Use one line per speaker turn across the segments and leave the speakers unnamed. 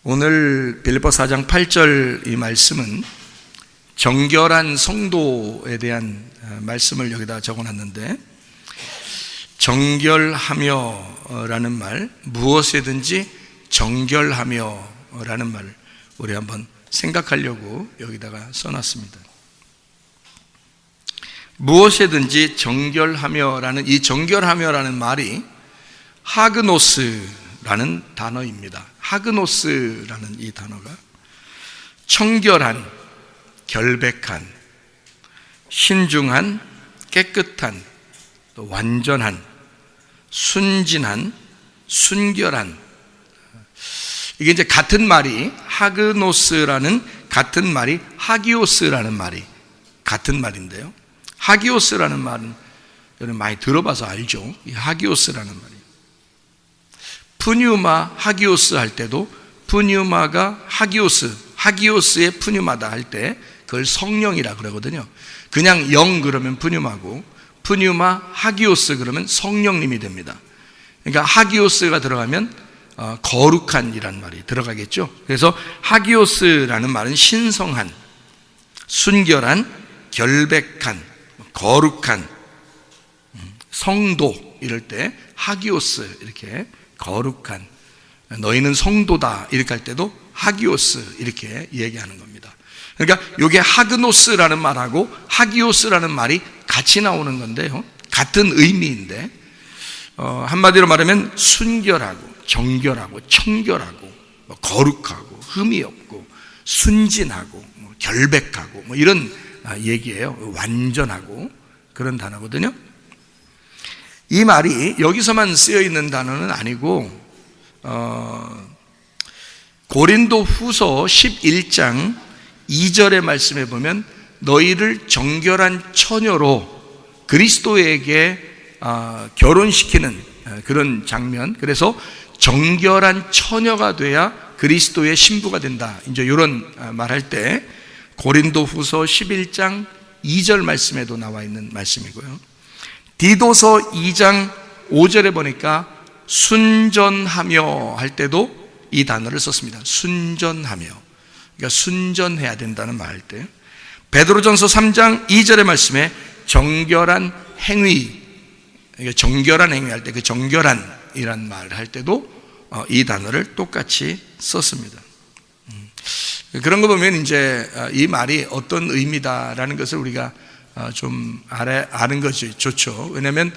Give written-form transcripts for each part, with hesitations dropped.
오늘 빌립보 4장 8절 이 말씀은 정결한 성도에 대한 말씀을 여기다 적어놨는데, 정결하며 라는 말, 무엇이든지 정결하며 라는 말을 우리 한번 생각하려고 여기다가 써놨습니다. 무엇이든지 정결하며 라는 이 정결하며 라는 말이 하그노스라는 단어입니다. 하그노스라는 이 단어가 청결한, 결백한, 신중한, 깨끗한, 또 완전한, 순진한, 순결한, 이게 이제 같은 말이, 하그노스라는 같은 말이 하기오스라는 말이 같은 말인데요, 하기오스라는 말은 여러분 많이 들어봐서 알죠. 이 하기오스라는 말이 푸뉴마 하기오스 할 때도 푸뉴마가 하기오스, 하기오스의 푸뉴마다 할 때 그걸 성령이라 그러거든요. 그냥 영 그러면 푸뉴마고, 푸뉴마 하기오스 그러면 성령님이 됩니다. 그러니까 하기오스가 들어가면 거룩한 이란 말이 들어가겠죠. 그래서 하기오스라는 말은 신성한, 순결한, 결백한, 거룩한, 성도 이럴 때 하기오스, 이렇게 거룩한, 너희는 성도다 이렇게 할 때도 하기오스 이렇게 얘기하는 겁니다. 그러니까 이게 하그노스라는 말하고 하기오스라는 말이 같이 나오는 건데요, 같은 의미인데, 한마디로 말하면 순결하고 정결하고 청결하고 거룩하고 흠이 없고 순진하고 결백하고 이런 얘기예요. 완전하고 그런 단어거든요. 이 말이 여기서만 쓰여 있는 단어는 아니고 고린도 후서 11장 2절의 말씀에 보면 너희를 정결한 처녀로 그리스도에게 결혼시키는 그런 장면, 그래서 정결한 처녀가 돼야 그리스도의 신부가 된다, 이제 이런 말할 때 고린도 후서 11장 2절 말씀에도 나와 있는 말씀이고요, 디도서 2장 5절에 보니까 순전하며 할 때도 이 단어를 썼습니다. 순전하며, 그러니까 순전해야 된다는 말 할 때, 베드로전서 3장 2절의 말씀에 정결한 행위, 그러니까 정결한 행위 할 때 그 정결한이란 말을 할 때도 이 단어를 똑같이 썼습니다. 그런 거 보면 이제 이 말이 어떤 의미다라는 것을 우리가 좀 아는 것이 좋죠. 왜냐하면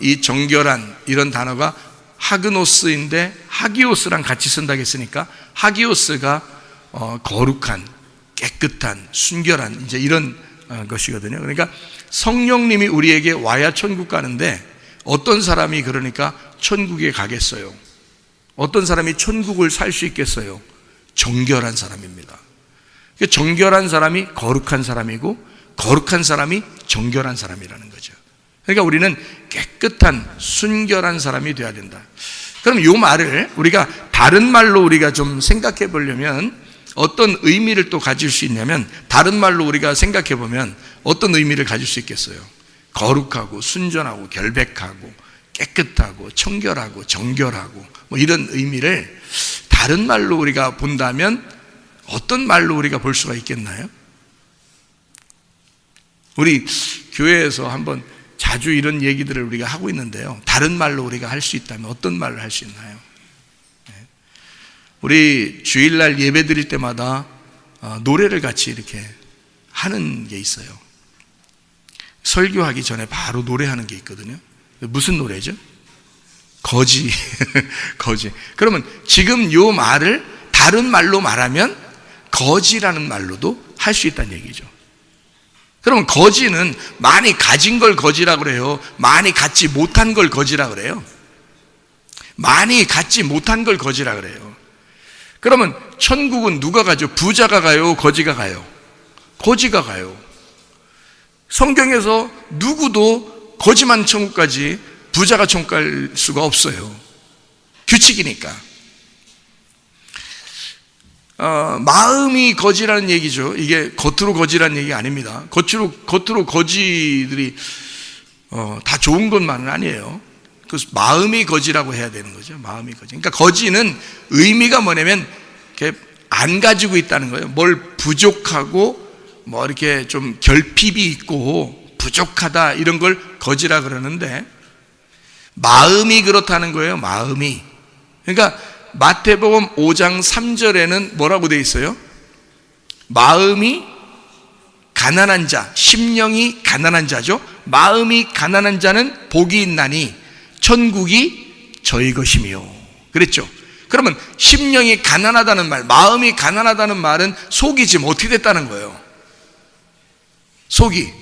이 정결한 이런 단어가 하그노스인데 하기오스랑 같이 쓴다고 했으니까 하기오스가 거룩한, 깨끗한, 순결한, 이제 이런 것이거든요. 그러니까 성령님이 우리에게 와야 천국 가는데 어떤 사람이 그러니까 천국에 가겠어요? 어떤 사람이 천국을 살 수 있겠어요? 정결한 사람입니다. 정결한 사람이 거룩한 사람이고 거룩한 사람이 정결한 사람이라는 거죠. 그러니까 우리는 깨끗한, 순결한 사람이 되어야 된다. 그럼 이 말을 우리가 다른 말로 우리가 좀 생각해 보려면 어떤 의미를 또 가질 수 있냐면, 다른 말로 우리가 생각해 보면 어떤 의미를 가질 수 있겠어요? 거룩하고 순전하고 결백하고 깨끗하고 청결하고 정결하고 이런 의미를 다른 말로 우리가 본다면 어떤 말로 우리가 볼 수가 있겠나요? 우리 교회에서 한번 자주 이런 얘기들을 우리가 하고 있는데요, 다른 말로 우리가 할 수 있다면 어떤 말을 할 수 있나요? 우리 주일날 예배 드릴 때마다 노래를 같이 이렇게 하는 게 있어요. 설교하기 전에 바로 노래하는 게 있거든요. 무슨 노래죠? 거지. 거지. 그러면 지금 요 말을 다른 말로 말하면 거지라는 말로도 할 수 있다는 얘기죠. 그러면 거지는 많이 가진 걸 거지라고 그래요? 많이 갖지 못한 걸 거지라고 그래요? 많이 갖지 못한 걸 거지라고 그래요. 그러면 천국은 누가 가죠? 부자가 가요? 거지가 가요? 거지가 가요. 성경에서 누구도 거지만 천국까지 부자가 천국 갈 수가 없어요. 규칙이니까. 마음이 거지라는 얘기죠. 이게 겉으로 거지라는 얘기가 아닙니다. 겉으로 거지들이 다 좋은 것만은 아니에요. 그 마음이 거지라고 해야 되는 거죠. 마음이 거지. 그러니까 거지는 의미가 뭐냐면 이렇게 안 가지고 있다는 거예요. 뭘 부족하고 뭐 이렇게 좀 결핍이 있고 부족하다 이런 걸 거지라 그러는데, 마음이 그렇다는 거예요. 마음이. 그러니까 마태복음 5장 3절에는 뭐라고 되어 있어요? 마음이 가난한 자, 심령이 가난한 자죠. 마음이 가난한 자는 복이 있나니 천국이 저희 것이며 그랬죠. 그러면 심령이 가난하다는 말, 마음이 가난하다는 말은 속이 지금 어떻게 됐다는 거예요? 속이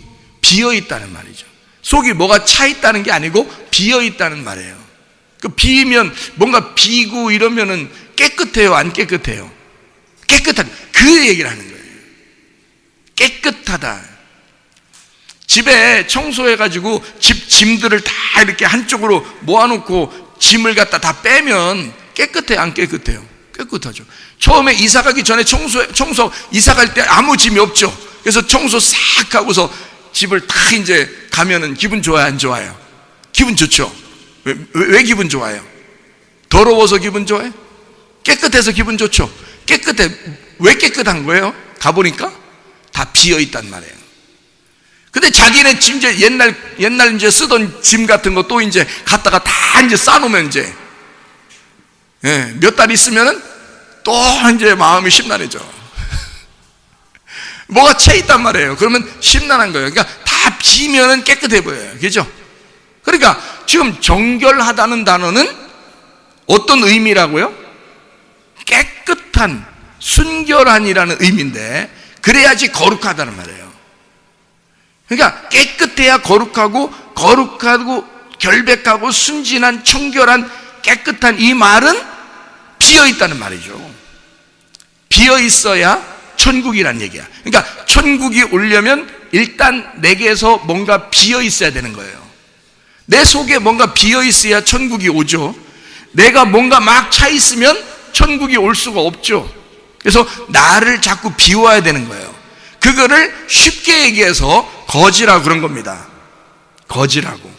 비어 있다는 말이죠. 속이 뭐가 차 있다는 게 아니고 비어 있다는 말이에요. 그 비면 뭔가 비고 이러면은 깨끗해요, 안 깨끗해요? 깨끗한, 그 얘기를 하는 거예요. 깨끗하다. 집에 청소해가지고 집 짐들을 다 이렇게 한쪽으로 모아놓고 짐을 갖다 다 빼면 깨끗해요, 안 깨끗해요? 깨끗하죠. 처음에 이사 가기 전에 청소 이사 갈 때 아무 짐이 없죠. 그래서 청소 싹 하고서 집을 다 이제 가면은 기분 좋아요, 안 좋아요? 기분 좋죠. 왜 기분 좋아요? 더러워서 기분 좋아요? 깨끗해서 기분 좋죠. 깨끗해. 왜 깨끗한 거예요? 가보니까 다 비어 있단 말이에요. 근데 자기네 짐, 이제 옛날 이제 쓰던 짐 같은 거 또 이제 갖다가 다 이제 싸놓으면 이제, 몇 달 있으면은 또 이제 마음이 심란해져. 뭐가 채 있단 말이에요. 그러면 심란한 거예요. 그러니까 다 비면은 깨끗해 보여요. 그죠? 그러니까 지금 정결하다는 단어는 어떤 의미라고요? 깨끗한, 순결한이라는 의미인데, 그래야지 거룩하다는 말이에요. 그러니까 깨끗해야 거룩하고, 결백하고 순진한, 청결한, 깨끗한, 이 말은 비어 있다는 말이죠. 비어 있어야 천국이란 얘기야. 그러니까 천국이 오려면 일단 내게서 뭔가 비어 있어야 되는 거예요. 내 속에 뭔가 비어 있어야 천국이 오죠. 내가 뭔가 막 차 있으면 천국이 올 수가 없죠. 그래서 나를 자꾸 비워야 되는 거예요. 그거를 쉽게 얘기해서 거지라고 그런 겁니다. 거지라고.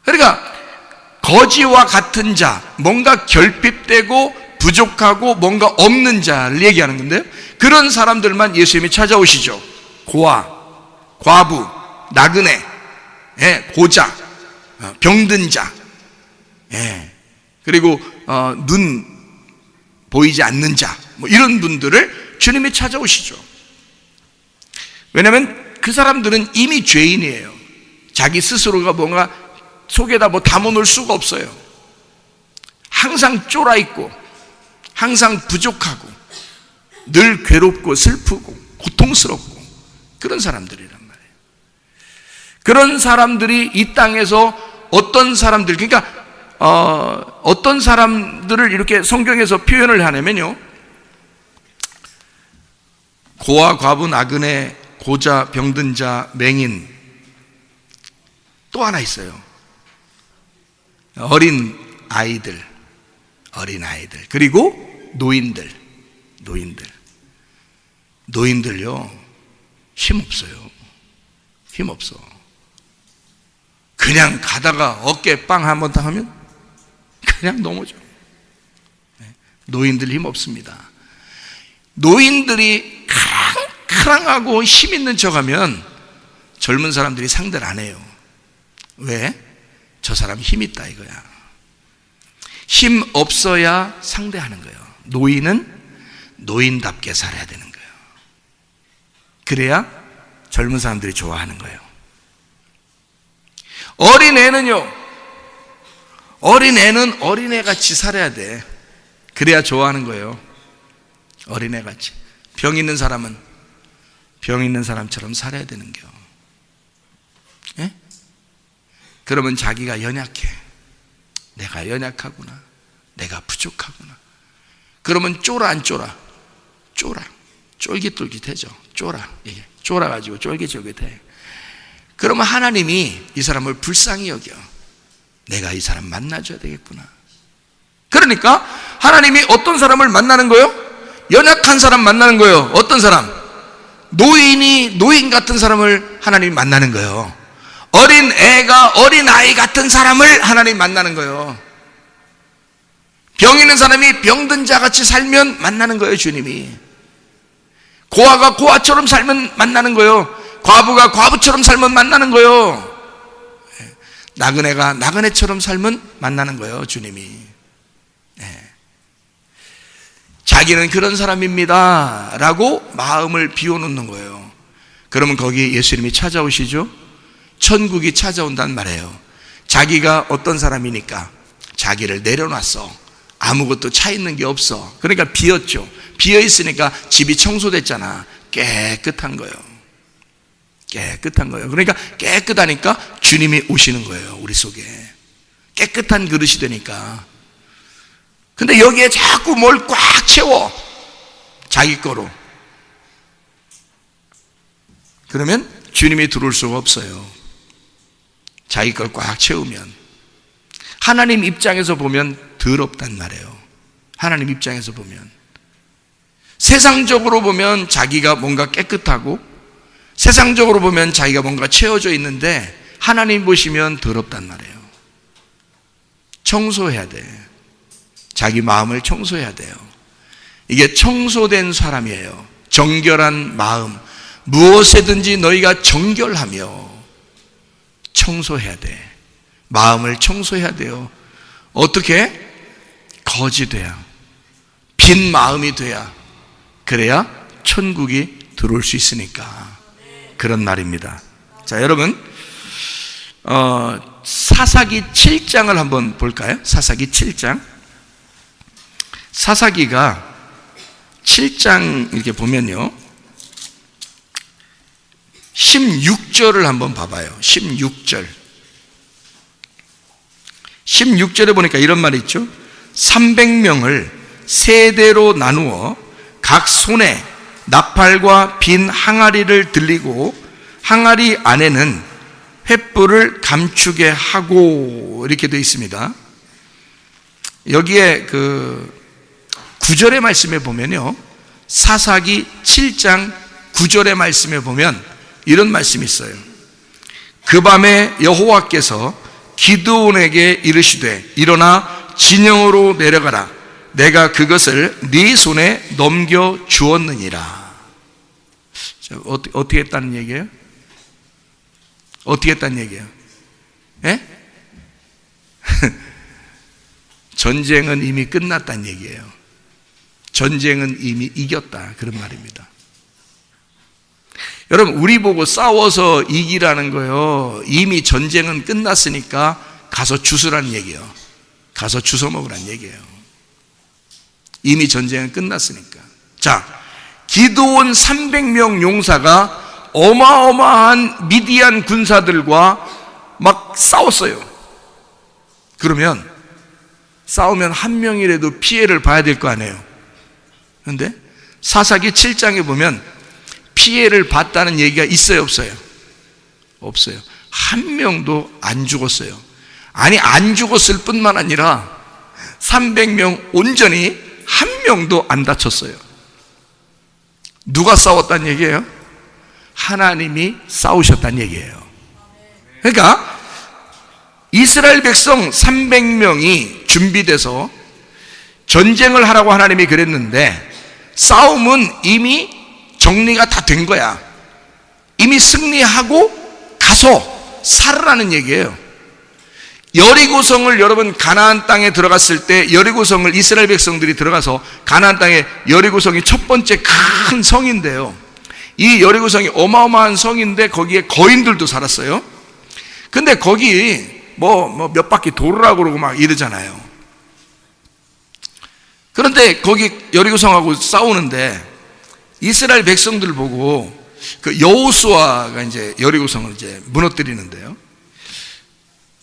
그러니까 거지와 같은 자, 뭔가 결핍되고 부족하고 뭔가 없는 자를 얘기하는 건데요, 그런 사람들만 예수님이 찾아오시죠. 고아, 과부, 나그네, 고자, 병든 자, 그리고 눈 보이지 않는 자, 뭐 이런 분들을 주님이 찾아오시죠. 왜냐하면 그 사람들은 이미 죄인이에요. 자기 스스로가 뭔가 속에다 뭐 담아놓을 수가 없어요. 항상 쫄아 있고 항상 부족하고 늘 괴롭고 슬프고 고통스럽고 그런 사람들이란 말이에요. 그런 사람들이 이 땅에서 어떤 사람들, 그러니까 어떤 사람들을 이렇게 성경에서 표현을 하냐면요, 고아, 과부, 나그네, 고자, 병든 자, 맹인, 또 하나 있어요. 어린 아이들, 그리고 노인들요, 힘없어요. 힘없어. 그냥 가다가 어깨 빵 한번 딱 하면 그냥 넘어져. 노인들 힘없습니다. 노인들이 크랑크랑하고 힘 있는 척하면 젊은 사람들이 상대를 안 해요. 왜? 저 사람 힘 있다 이거야. 힘 없어야 상대하는 거예요. 노인은 노인답게 살아야 되는 거예요. 그래야 젊은 사람들이 좋아하는 거예요. 어린애는요, 어린애는 어린애같이 살아야 돼. 그래야 좋아하는 거예요. 어린애같이. 병 있는 사람은 병 있는 사람처럼 살아야 되는겨. 예? 그러면 자기가 연약해. 내가 연약하구나. 내가 부족하구나. 그러면 쫄아 안 쫄아? 쫄아. 쫄깃쫄깃해져. 쫄아. 이게 쫄아가지고 쫄깃쫄깃해. 그러면 하나님이 이 사람을 불쌍히 여겨. 내가 이 사람 만나줘야 되겠구나. 그러니까 하나님이 어떤 사람을 만나는 거예요? 연약한 사람 만나는 거예요. 어떤 사람? 노인 같은 사람을 하나님이 만나는 거예요. 어린 애가 어린 아이 같은 사람을 하나님이 만나는 거예요. 병 있는 사람이 병든 자같이 살면 만나는 거예요, 주님이. 고아가 고아처럼 살면 만나는 거예요. 과부가 과부처럼 살면 만나는 거예요. 나그네가 나그네처럼 살면 만나는 거예요, 주님이. 자기는 그런 사람입니다 라고 마음을 비워놓는 거예요. 그러면 거기에 예수님이 찾아오시죠. 천국이 찾아온단 말이에요. 자기가 어떤 사람이니까 자기를 내려놨어. 아무것도 차 있는 게 없어. 그러니까 비었죠. 비어있으니까 집이 청소됐잖아. 깨끗한 거예요. 깨끗한 거예요. 그러니까 깨끗하니까 주님이 오시는 거예요, 우리 속에. 깨끗한 그릇이 되니까. 근데 여기에 자꾸 뭘 꽉 채워, 자기 거로. 그러면 주님이 들어올 수가 없어요. 자기 걸 꽉 채우면. 하나님 입장에서 보면 더럽단 말이에요. 하나님 입장에서 보면. 세상적으로 보면 자기가 뭔가 깨끗하고, 세상적으로 보면 자기가 뭔가 채워져 있는데, 하나님 보시면 더럽단 말이에요. 청소해야 돼. 자기 마음을 청소해야 돼요. 이게 청소된 사람이에요. 정결한 마음. 무엇에든지 너희가 정결하며 청소해야 돼. 마음을 청소해야 돼요. 어떻게? 거지 돼야, 빈 마음이 돼야, 그래야 천국이 들어올 수 있으니까 그런 말입니다. 자, 여러분, 사사기 7장을 한번 볼까요? 사사기 7장. 사사기가 7장 이렇게 보면요, 16절을 한번 봐봐요. 16절. 16절에 보니까 이런 말이 있죠. 300명을 세대로 나누어 각 손에 나팔과 빈 항아리를 들리고 항아리 안에는 횃불을 감추게 하고, 이렇게 되어 있습니다. 여기에 그 9절의 말씀에 보면요, 사사기 7장 9절의 말씀에 보면 이런 말씀이 있어요. 그 밤에 여호와께서 기드온에게 이르시되 일어나 진영으로 내려가라. 내가 그것을 네 손에 넘겨 주었느니라. 어떻게 했다는 얘기예요? 어떻게 했다는 얘기예요? 예? 전쟁은 이미 끝났다는 얘기예요. 전쟁은 이미 이겼다, 그런 말입니다. 여러분, 우리 보고 싸워서 이기라는 거요, 이미 전쟁은 끝났으니까 가서 주스라는 얘기예요. 가서 주워 먹으라는 얘기예요. 이미 전쟁은 끝났으니까. 자, 기드온 300명 용사가 어마어마한 미디안 군사들과 막 싸웠어요. 그러면 싸우면 한 명이라도 피해를 봐야 될 거 아니에요. 그런데 사사기 7장에 보면 피해를 봤다는 얘기가 있어요, 없어요? 없어요. 한 명도 안 죽었어요. 아니, 안 죽었을 뿐만 아니라 300명 온전히 한 명도 안 다쳤어요. 누가 싸웠다는 얘기예요? 하나님이 싸우셨다는 얘기예요. 그러니까 이스라엘 백성 300명이 준비돼서 전쟁을 하라고 하나님이 그랬는데, 싸움은 이미 정리가 다 된 거야. 이미 승리하고 가서 살으라는 얘기예요. 여리고성을, 여러분 가나안 땅에 들어갔을 때 여리고성을 이스라엘 백성들이 들어가서, 가나안 땅에 여리고성이 첫 번째 큰 성인데요, 이 여리고성이 어마어마한 성인데 거기에 거인들도 살았어요. 근데 거기 뭐 몇 바퀴 돌으라고 그러고 막 이러잖아요. 그런데 거기 여리고성하고 싸우는데 이스라엘 백성들 보고 그 여호수아가 이제 여리고성을 이제 무너뜨리는데요,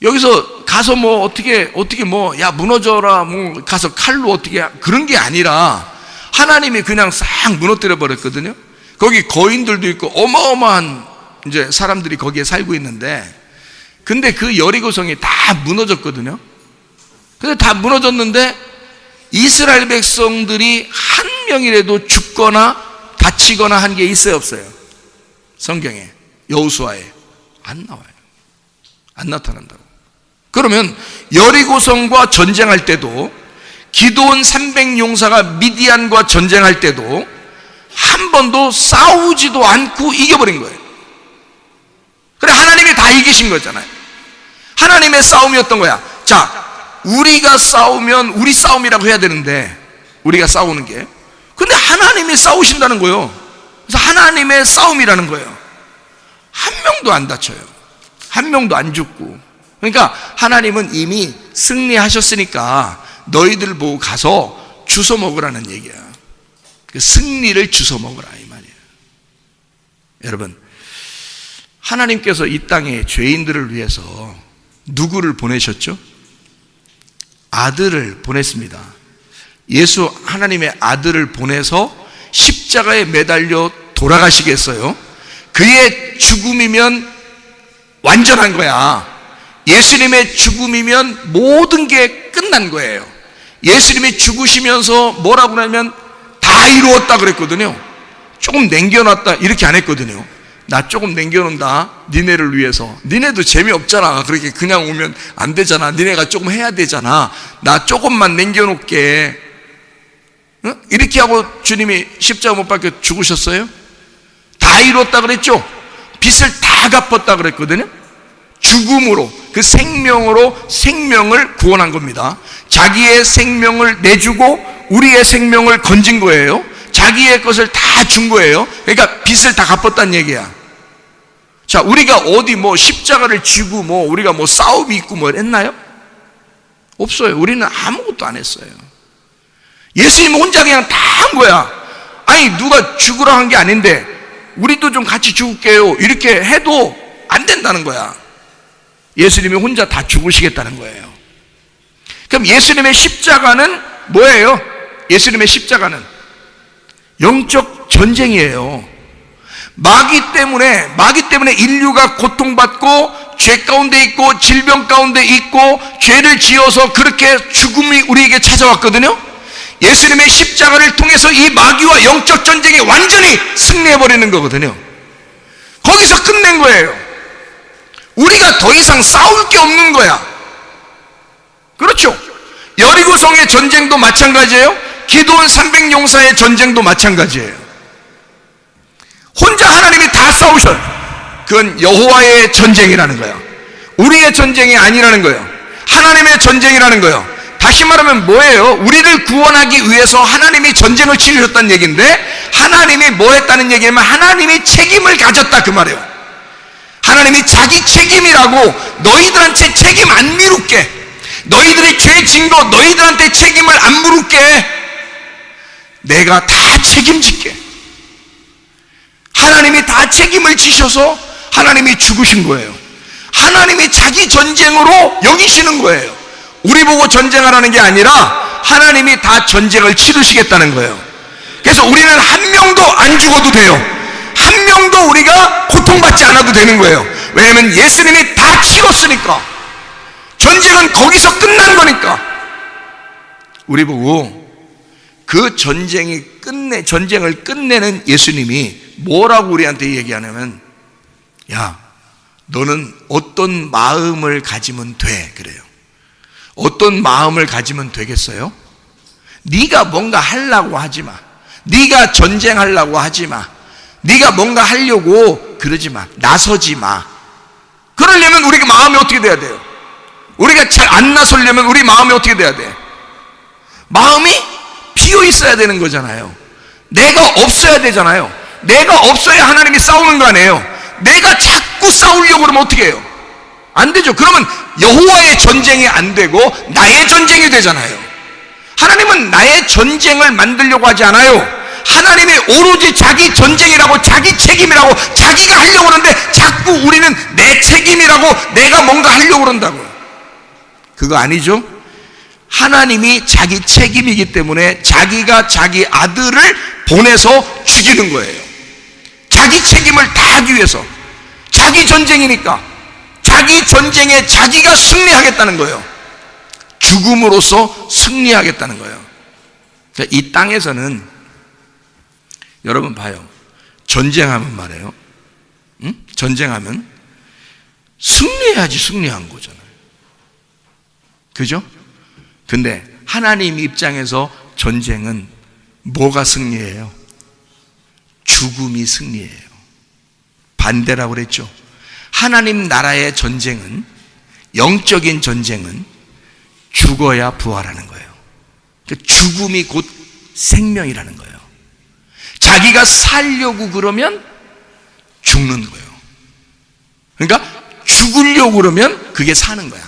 여기서 가서 뭐 어떻게 뭐 야 무너져라 뭐 가서 칼로 어떻게, 그런 게 아니라 하나님이 그냥 싹 무너뜨려 버렸거든요. 거기 거인들도 있고 어마어마한 이제 사람들이 거기에 살고 있는데, 근데 그 여리고성이 다 무너졌거든요. 근데 다 무너졌는데 이스라엘 백성들이 한 명이라도 죽거나 다치거나 한 게 있어요, 없어요? 성경에, 여호수아에 안 나와요. 안 나타난다고. 그러면 여리고성과 전쟁할 때도 기드온 300용사가 미디안과 전쟁할 때도 한 번도 싸우지도 않고 이겨버린 거예요. 그래, 하나님이 다 이기신 거잖아요. 하나님의 싸움이었던 거야. 자, 우리가 싸우면 우리 싸움이라고 해야 되는데, 우리가 싸우는 게, 근데 하나님이 싸우신다는 거예요. 그래서 하나님의 싸움이라는 거예요. 한 명도 안 다쳐요. 한 명도 안 죽고. 그러니까 하나님은 이미 승리하셨으니까 너희들 보고 가서 주워 먹으라는 얘기야. 그 승리를 주워 먹으라 이 말이야. 여러분, 하나님께서 이 땅에 죄인들을 위해서 누구를 보내셨죠? 아들을 보냈습니다. 예수 하나님의 아들을 보내서 십자가에 매달려 돌아가시겠어요? 그의 죽음이면 완전한 거야. 예수님의 죽음이면 모든 게 끝난 거예요. 예수님이 죽으시면서 뭐라고 하냐면 다 이루었다 그랬거든요. 조금 남겨놨다 이렇게 안 했거든요. 나 조금 남겨놓는다, 니네를 위해서. 니네도 재미없잖아. 그렇게 그냥 오면 안 되잖아. 니네가 조금 해야 되잖아. 나 조금만 남겨놓게. 응? 이렇게 하고 주님이 십자가 못 박혀 죽으셨어요? 다 이뤘다 그랬죠? 빚을 다 갚았다 그랬거든요. 죽음으로, 그 생명으로 생명을 구원한 겁니다. 자기의 생명을 내주고 우리의 생명을 건진 거예요. 자기의 것을 다 준 거예요. 그러니까 빚을 다 갚았다는 얘기야. 자, 우리가 어디 십자가를 쥐고 우리가 싸움이 있고 했나요? 없어요. 우리는 아무것도 안 했어요. 예수님 혼자 그냥 다 한 거야. 아니, 누가 죽으라 한 게 아닌데 우리도 좀 같이 죽을게요 이렇게 해도 안 된다는 거야. 예수님이 혼자 다 죽으시겠다는 거예요. 그럼 예수님의 십자가는 뭐예요? 예수님의 십자가는 영적 전쟁이에요. 마귀 때문에 인류가 고통받고 죄 가운데 있고 질병 가운데 있고 죄를 지어서 그렇게 죽음이 우리에게 찾아왔거든요. 예수님의 십자가를 통해서 이 마귀와 영적 전쟁이 완전히 승리해버리는 거거든요. 거기서 끝낸 거예요. 우리가 더 이상 싸울 게 없는 거야. 그렇죠? 여리고성의 전쟁도 마찬가지예요. 기드온 300용사의 전쟁도 마찬가지예요. 혼자 하나님이 다 싸우셨. 그건 여호와의 전쟁이라는 거예요. 우리의 전쟁이 아니라는 거예요. 하나님의 전쟁이라는 거예요. 다시 말하면 뭐예요? 우리를 구원하기 위해서 하나님이 전쟁을 치르셨다는 얘기인데, 하나님이 뭐 했다는 얘기냐면 하나님이 책임을 가졌다 그 말이에요. 하나님이 자기 책임이라고 너희들한테 책임 안 미룰게, 너희들이 죄 진 거 너희들한테 책임을 안 물을게, 내가 다 책임질게. 하나님이 다 책임을 지셔서 하나님이 죽으신 거예요. 하나님이 자기 전쟁으로 여기시는 거예요. 우리 보고 전쟁하라는 게 아니라 하나님이 다 전쟁을 치르시겠다는 거예요. 그래서 우리는 한 명도 안 죽어도 돼요. 한 명도 우리가 고통받지 않아도 되는 거예요. 왜냐하면 예수님이 다 치렀으니까. 전쟁은 거기서 끝난 거니까. 우리 보고 그 전쟁을 끝내는 예수님이 뭐라고 우리한테 얘기하냐면, 야, 너는 어떤 마음을 가지면 돼 그래요. 어떤 마음을 가지면 되겠어요? 네가 뭔가 하려고 하지 마. 네가 전쟁하려고 하지 마. 네가 뭔가 하려고 그러지 마. 나서지 마. 그러려면 우리가 마음이 어떻게 돼야 돼요? 우리가 잘 안 나서려면 우리 마음이 어떻게 돼야 돼? 마음이 비어 있어야 되는 거잖아요. 내가 없어야 되잖아요. 내가 없어야 하나님이 싸우는 거 아니에요. 내가 자꾸 싸우려고 그러면 어떻게 해요? 안 되죠. 그러면 여호와의 전쟁이 안 되고 나의 전쟁이 되잖아요. 하나님은 나의 전쟁을 만들려고 하지 않아요. 하나님이 오로지 자기 전쟁이라고, 자기 책임이라고 자기가 하려고 하는데 자꾸 우리는 내 책임이라고 내가 뭔가 하려고 그런다고요. 그거 아니죠? 하나님이 자기 책임이기 때문에 자기가 자기 아들을 보내서 죽이는 거예요. 자기 책임을 다하기 위해서. 자기 전쟁이니까 자기 전쟁에 자기가 승리하겠다는 거예요. 죽음으로써 승리하겠다는 거예요. 이 땅에서는 여러분 봐요. 전쟁하면 말이에요. 응? 전쟁하면 승리해야지 승리한 거잖아요. 그죠? 근데 하나님 입장에서 전쟁은 뭐가 승리예요? 죽음이 승리예요. 반대라고 그랬죠. 하나님 나라의 전쟁은, 영적인 전쟁은 죽어야 부활하는 거예요. 죽음이 곧 생명이라는 거예요. 자기가 살려고 그러면 죽는 거예요. 그러니까 죽으려고 그러면 그게 사는 거야.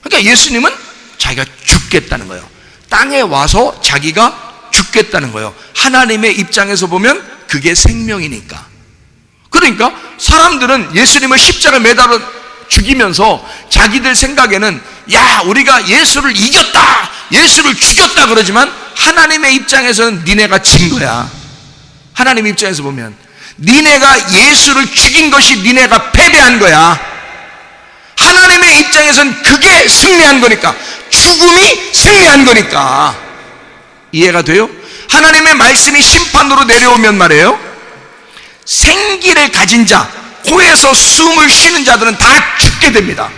그러니까 예수님은 자기가 죽겠다는 거예요. 땅에 와서 자기가 죽겠다는 거예요. 하나님의 입장에서 보면 그게 생명이니까. 그러니까 사람들은 예수님을 십자가에 매달아 죽이면서 자기들 생각에는 야, 우리가 예수를 이겼다, 예수를 죽였다 그러지만 하나님의 입장에서는 니네가 진 거야. 하나님 입장에서 보면 니네가 예수를 죽인 것이 니네가 패배한 거야. 하나님의 입장에서는 그게 승리한 거니까, 죽음이 승리한 거니까. 이해가 돼요? 하나님의 말씀이 심판으로 내려오면 말이에요, 생기를 가진 자, 코에서 숨을 쉬는 자들은 다 죽게 됩니다.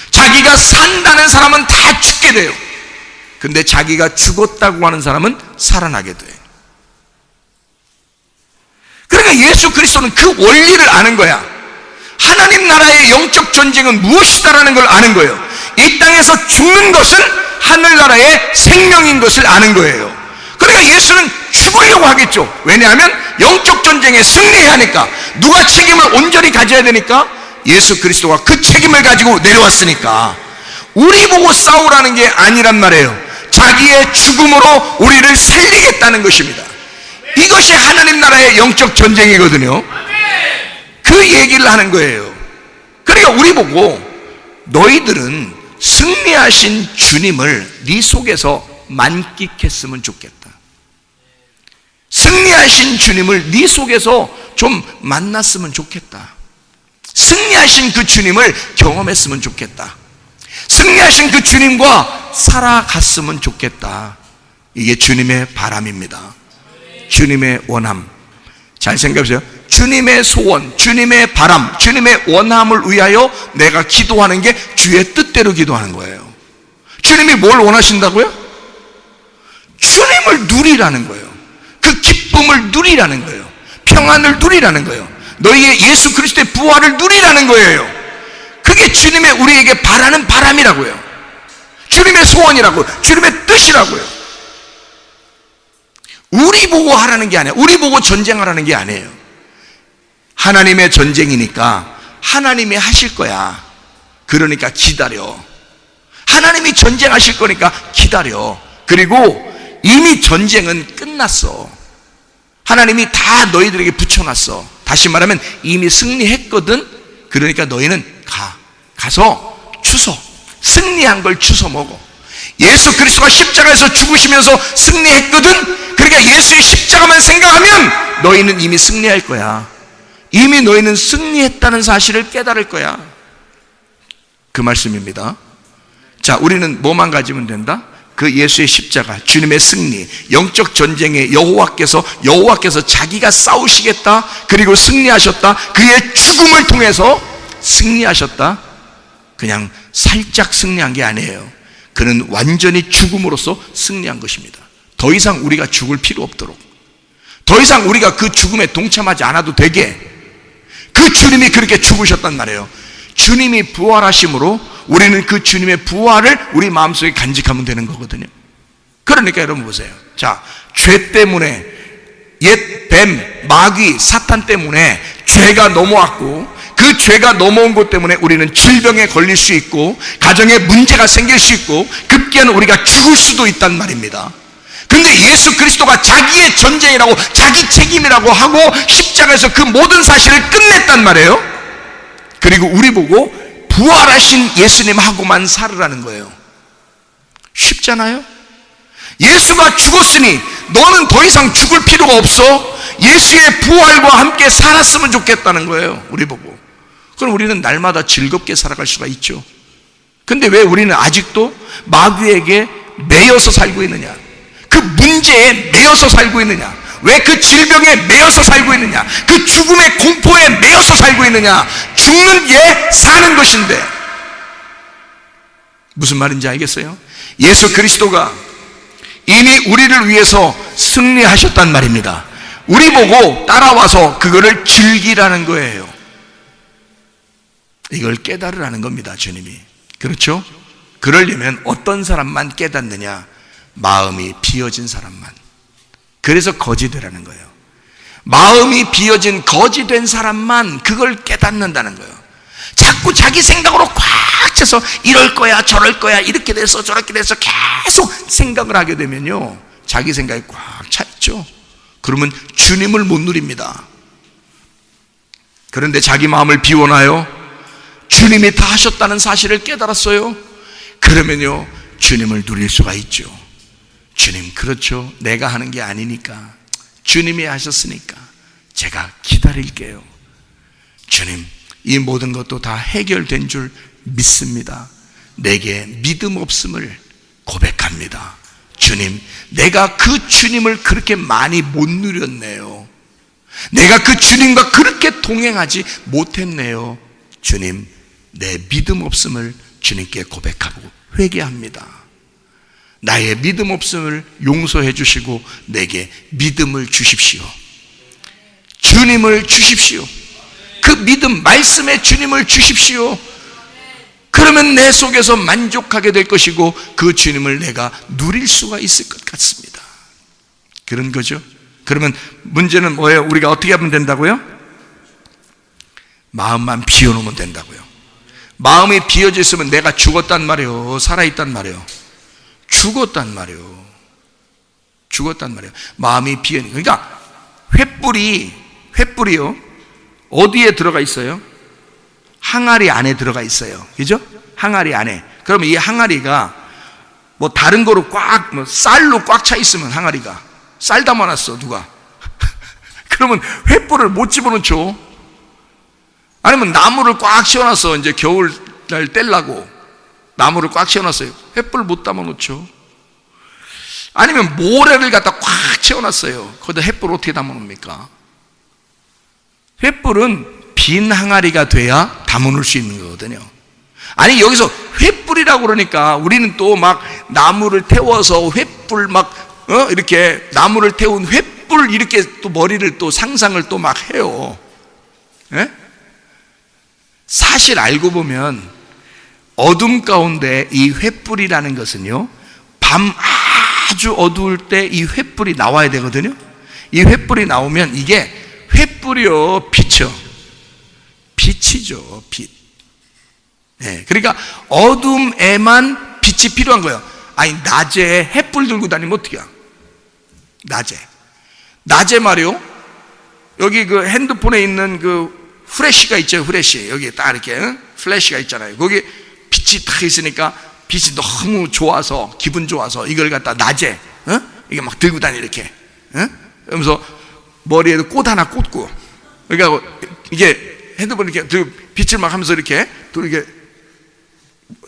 자기가 산다는 사람은 다 죽게 돼요. 근데 자기가 죽었다고 하는 사람은 살아나게 돼요. 그러니까 예수 그리스도는 그 원리를 아는 거야. 하나님 나라의 영적 전쟁은 무엇이다라는 걸 아는 거예요. 이 땅에서 죽는 것은 하늘나라의 생명인 것을 아는 거예요. 그러니까 예수는 죽으려고 하겠죠. 왜냐하면 영적 전쟁에 승리해야 하니까, 누가 책임을 온전히 가져야 되니까, 예수 그리스도가 그 책임을 가지고 내려왔으니까. 우리 보고 싸우라는 게 아니란 말이에요. 자기의 죽음으로 우리를 살리겠다는 것입니다. 이것이 하나님 나라의 영적 전쟁이거든요. 그 얘기를 하는 거예요. 그러니까 우리 보고 너희들은 승리하신 주님을 네 속에서 만끽했으면 좋겠다. 승리하신 주님을 네 속에서 좀 만났으면 좋겠다. 승리하신 그 주님을 경험했으면 좋겠다. 승리하신 그 주님과 살아갔으면 좋겠다. 이게 주님의 바람입니다. 주님의 원함. 잘 생각해보세요. 주님의 소원, 주님의 바람, 주님의 원함을 위하여 내가 기도하는 게 주의 뜻대로 기도하는 거예요. 주님이 뭘 원하신다고요? 주님을 누리라는 거예요. 그 기쁨을 누리라는 거예요. 평안을 누리라는 거예요. 너희의 예수 그리스도의 부활을 누리라는 거예요. 그게 주님의 우리에게 바라는 바람이라고요. 주님의 소원이라고요. 주님의 뜻이라고요. 우리 보고 하라는 게 아니에요. 우리 보고 전쟁하라는 게 아니에요. 하나님의 전쟁이니까 하나님이 하실 거야. 그러니까 기다려. 하나님이 전쟁하실 거니까 기다려. 그리고 이미 전쟁은 끝났어. 하나님이 다 너희들에게 붙여놨어. 다시 말하면 이미 승리했거든. 그러니까 너희는 가서 주워. 승리한 걸 주워 먹어. 예수 그리스도가 십자가에서 죽으시면서 승리했거든. 그러니까 예수의 십자가만 생각하면 너희는 이미 승리할 거야. 이미 너희는 승리했다는 사실을 깨달을 거야. 그 말씀입니다. 자, 우리는 뭐만 가지면 된다? 그 예수의 십자가, 주님의 승리, 영적 전쟁에 여호와께서 자기가 싸우시겠다, 그리고 승리하셨다, 그의 죽음을 통해서 승리하셨다. 그냥 살짝 승리한 게 아니에요. 그는 완전히 죽음으로써 승리한 것입니다. 더 이상 우리가 죽을 필요 없도록, 더 이상 우리가 그 죽음에 동참하지 않아도 되게 그 주님이 그렇게 죽으셨단 말이에요. 주님이 부활하심으로 우리는 그 주님의 부활을 우리 마음속에 간직하면 되는 거거든요. 그러니까 여러분 보세요. 자, 죄 때문에, 옛 뱀, 마귀, 사탄 때문에 죄가 넘어왔고, 그 죄가 넘어온 것 때문에 우리는 질병에 걸릴 수 있고, 가정에 문제가 생길 수 있고, 급기야는 우리가 죽을 수도 있단 말입니다. 근데 예수 그리스도가 자기의 전쟁이라고, 자기 책임이라고 하고 십자가에서 그 모든 사실을 끝냈단 말이에요. 그리고 우리 보고 부활하신 예수님하고만 살으라는 거예요. 쉽잖아요? 예수가 죽었으니 너는 더 이상 죽을 필요가 없어. 예수의 부활과 함께 살았으면 좋겠다는 거예요. 우리 보고. 그럼 우리는 날마다 즐겁게 살아갈 수가 있죠. 근데 왜 우리는 아직도 마귀에게 매여서 살고 있느냐? 그 문제에 매여서 살고 있느냐? 왜 그 질병에 매여서 살고 있느냐? 그 죽음의 공포에 매여서 살고 있느냐? 죽는 게 사는 것인데. 무슨 말인지 알겠어요? 예수 그리스도가 이미 우리를 위해서 승리하셨단 말입니다. 우리 보고 따라와서 그거를 즐기라는 거예요. 이걸 깨달으라는 겁니다, 주님이. 그렇죠? 그러려면 어떤 사람만 깨닫느냐? 마음이 비어진 사람만. 그래서 거지되라는 거예요. 마음이 비어진 거지된 사람만 그걸 깨닫는다는 거예요. 자꾸 자기 생각으로 꽉 차서 이럴 거야 저럴 거야 이렇게 돼서 저렇게 돼서 계속 생각을 하게 되면요, 자기 생각이 꽉 차 있죠. 그러면 주님을 못 누립니다. 그런데 자기 마음을 비워놔요. 주님이 다 하셨다는 사실을 깨달았어요. 그러면요, 주님을 누릴 수가 있죠. 주님, 그렇죠, 내가 하는 게 아니니까 주님이 하셨으니까 제가 기다릴게요. 주님, 이 모든 것도 다 해결된 줄 믿습니다. 내게 믿음 없음을 고백합니다. 주님, 내가 그 주님을 그렇게 많이 못 누렸네요. 내가 그 주님과 그렇게 동행하지 못했네요. 주님, 내 믿음 없음을 주님께 고백하고 회개합니다. 나의 믿음 없음을 용서해 주시고 내게 믿음을 주십시오. 주님을 주십시오. 그 믿음, 말씀의 주님을 주십시오. 그러면 내 속에서 만족하게 될 것이고 그 주님을 내가 누릴 수가 있을 것 같습니다. 그런 거죠. 그러면 문제는 뭐예요? 우리가 어떻게 하면 된다고요? 마음만 비워놓으면 된다고요. 마음이 비어져 있으면 내가 죽었단 말이에요, 살아있단 말이에요? 죽었단 말이에요. 죽었단 말이에요. 마음이 비어. 그러니까 횃불이요, 어디에 들어가 있어요? 항아리 안에 들어가 있어요. 그죠? 항아리 안에. 그러면 이 항아리가 뭐 다른 거로 꽉, 뭐 쌀로 꽉 차 있으면, 항아리가 쌀 담아놨어 누가 그러면 횃불을 못 집어넣죠. 아니면 나무를 꽉 채워놨어. 이제 겨울날 떼려고 나무를 꽉 채워놨어요. 횃불 못 담아놓죠. 아니면 모래를 갖다 꽉 채워놨어요. 거기다 횃불 어떻게 담아놓습니까? 횃불은 빈 항아리가 돼야 담아놓을 수 있는 거거든요. 아니, 여기서 횃불이라고 그러니까 우리는 또 막 나무를 태워서 횃불 막 이렇게 나무를 태운 횃불 이렇게 또 머리를 또 상상을 또 막 해요. 예? 사실 알고 보면 어둠 가운데 이 횃불이라는 것은요, 밤 아주 어두울 때 이 횃불이 나와야 되거든요. 이 횃불이 나오면 이게 횃불이요, 빛이요. 빛이죠, 빛. 네, 그러니까 어둠에만 빛이 필요한 거예요. 아니, 낮에 횃불 들고 다니면 어떡해요? 낮에 말이요, 여기 그 핸드폰에 있는 그 후레쉬가 있죠, 후레쉬. 여기 딱 이렇게 플래시가 있잖아요. 거기 빛이 딱 있으니까 빛이 너무 좋아서, 기분 좋아서 이걸 갖다 낮에 이게 막 들고 다니, 이렇게 그러면서 머리에도 꽃 하나 꽂고, 그러니까 이게 핸드폰 이렇게 들고 빛을 막 하면서 이렇게 또 이렇게